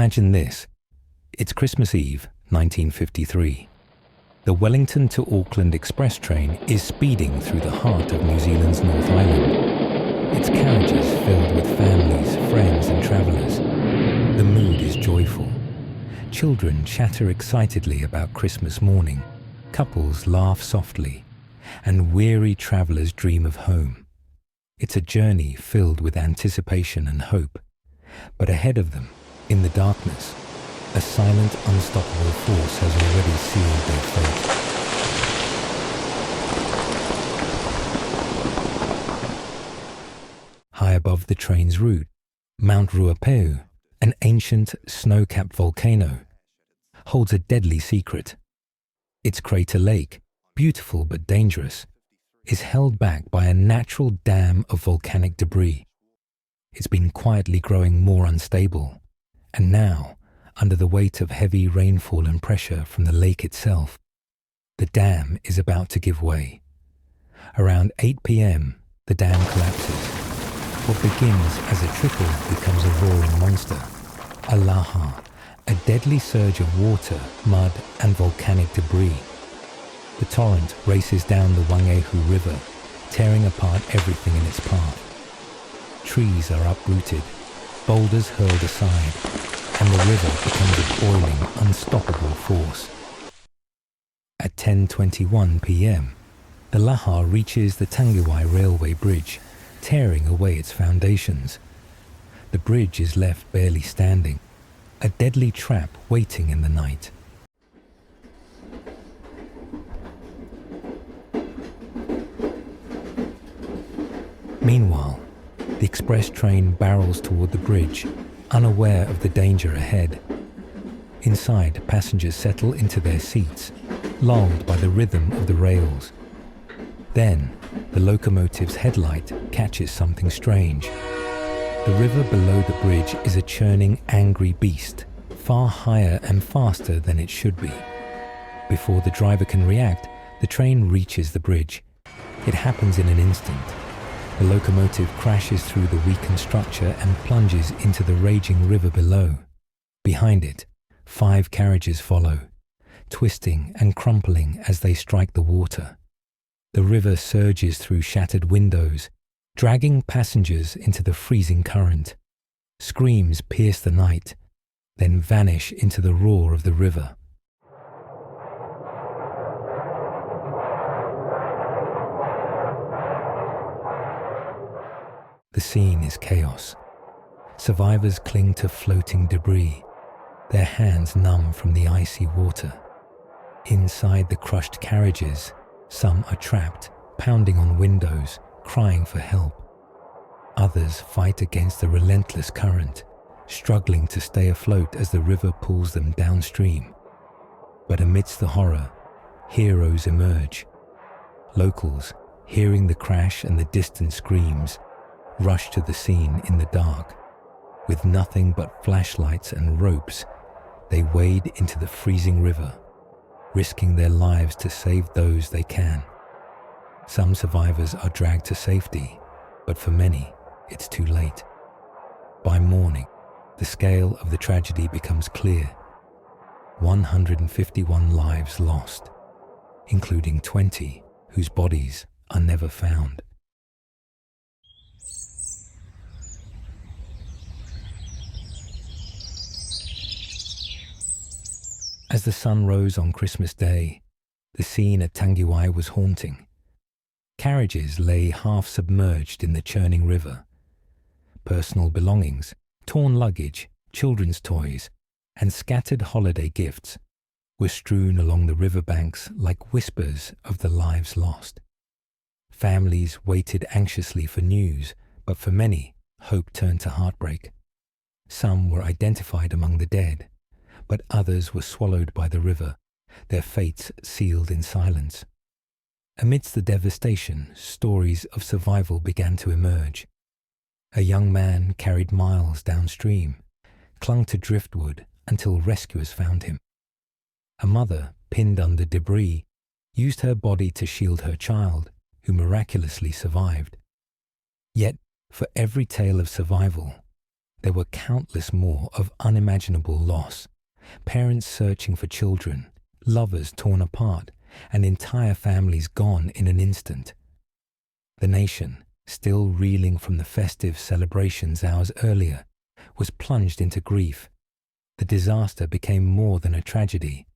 Imagine this. It's Christmas Eve, 1953. The Wellington to Auckland express train is speeding through the heart of New Zealand's North Island. Its carriages filled with families, friends and travellers. The mood is joyful. Children chatter excitedly about Christmas morning. Couples laugh softly. And weary travellers dream of home. It's a journey filled with anticipation and hope. But ahead of them, in the darkness, a silent, unstoppable force has already sealed their fate. High above the train's route, Mount Ruapehu, an ancient, snow-capped volcano, holds a deadly secret. Its crater lake, beautiful but dangerous, is held back by a natural dam of volcanic debris. It's been quietly growing more unstable, and now, under the weight of heavy rainfall and pressure from the lake itself, the dam is about to give way. Around 8 p.m., the dam collapses. What begins as a trickle becomes a roaring monster, a lahar, a deadly surge of water, mud, and volcanic debris. The torrent races down the Whangaehu River, tearing apart everything in its path. Trees are uprooted, boulders hurled aside, and the river becomes a boiling, unstoppable force. At 10:21 p.m., the lahar reaches the Tangiwai railway bridge, tearing away its foundations. The bridge is left barely standing, a deadly trap waiting in the night. Meanwhile, the express train barrels toward the bridge, unaware of the danger ahead. Inside, passengers settle into their seats, lulled by the rhythm of the rails. Then, the locomotive's headlight catches something strange. The river below the bridge is a churning, angry beast, far higher and faster than it should be. Before the driver can react, the train reaches the bridge. It happens in an instant. The locomotive crashes through the weakened structure and plunges into the raging river below. Behind it, 5 carriages follow, twisting and crumpling as they strike the water. The river surges through shattered windows, dragging passengers into the freezing current. Screams pierce the night, then vanish into the roar of the river. The scene is chaos. Survivors cling to floating debris, their hands numb from the icy water. Inside the crushed carriages, some are trapped, pounding on windows, crying for help. Others fight against the relentless current, struggling to stay afloat as the river pulls them downstream. But amidst the horror, heroes emerge. Locals, hearing the crash and the distant screams, rush to the scene in the dark. With nothing but flashlights and ropes, they wade into the freezing river, risking their lives to save those they can. Some survivors are dragged to safety, but for many, it's too late. By morning, the scale of the tragedy becomes clear. 151 lives lost, including 20 whose bodies are never found. As the sun rose on Christmas Day, the scene at Tangiwai was haunting. Carriages lay half submerged in the churning river. Personal belongings, torn luggage, children's toys, and scattered holiday gifts were strewn along the riverbanks like whispers of the lives lost. Families waited anxiously for news, but for many, hope turned to heartbreak. Some were identified among the dead, but others were swallowed by the river, their fates sealed in silence. Amidst the devastation, stories of survival began to emerge. A young man carried miles downstream, clung to driftwood until rescuers found him. A mother, pinned under debris, used her body to shield her child, who miraculously survived. Yet, for every tale of survival, there were countless more of unimaginable loss. Parents searching for children, lovers torn apart, and entire families gone in an instant. The nation, still reeling from the festive celebrations hours earlier, was plunged into grief. The disaster became more than a tragedy.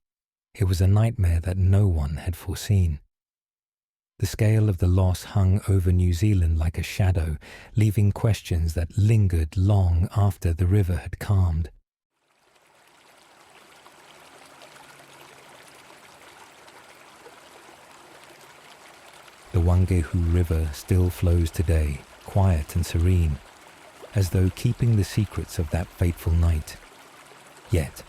It was a nightmare that no one had foreseen. The scale of the loss hung over New Zealand like a shadow, leaving questions that lingered long after the river had calmed. The Whangaehu River still flows today, quiet and serene, as though keeping the secrets of that fateful night. Yet,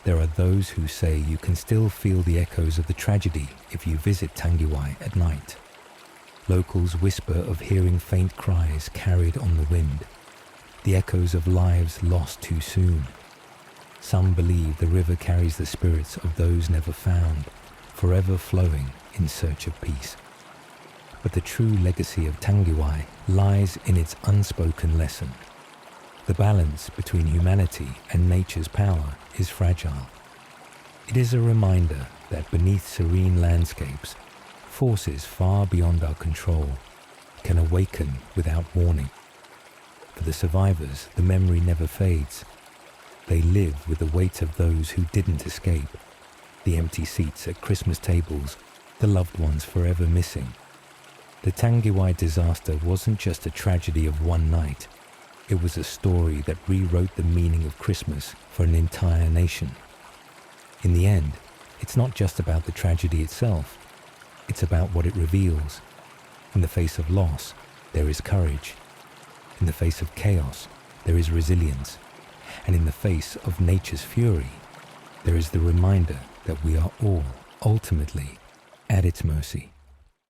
there are those who say you can still feel the echoes of the tragedy if you visit Tangiwai at night. Locals whisper of hearing faint cries carried on the wind, the echoes of lives lost too soon. Some believe the river carries the spirits of those never found, forever flowing in search of peace. But the true legacy of Tangiwai lies in its unspoken lesson. The balance between humanity and nature's power is fragile. It is a reminder that beneath serene landscapes, forces far beyond our control can awaken without warning. For the survivors, the memory never fades. They live with the weight of those who didn't escape, the empty seats at Christmas tables, the loved ones forever missing. The Tangiwai disaster wasn't just a tragedy of one night. It was a story that rewrote the meaning of Christmas for an entire nation. In the end, it's not just about the tragedy itself. It's about what it reveals. In the face of loss, there is courage. In the face of chaos, there is resilience. And in the face of nature's fury, there is the reminder that we are all ultimately at its mercy.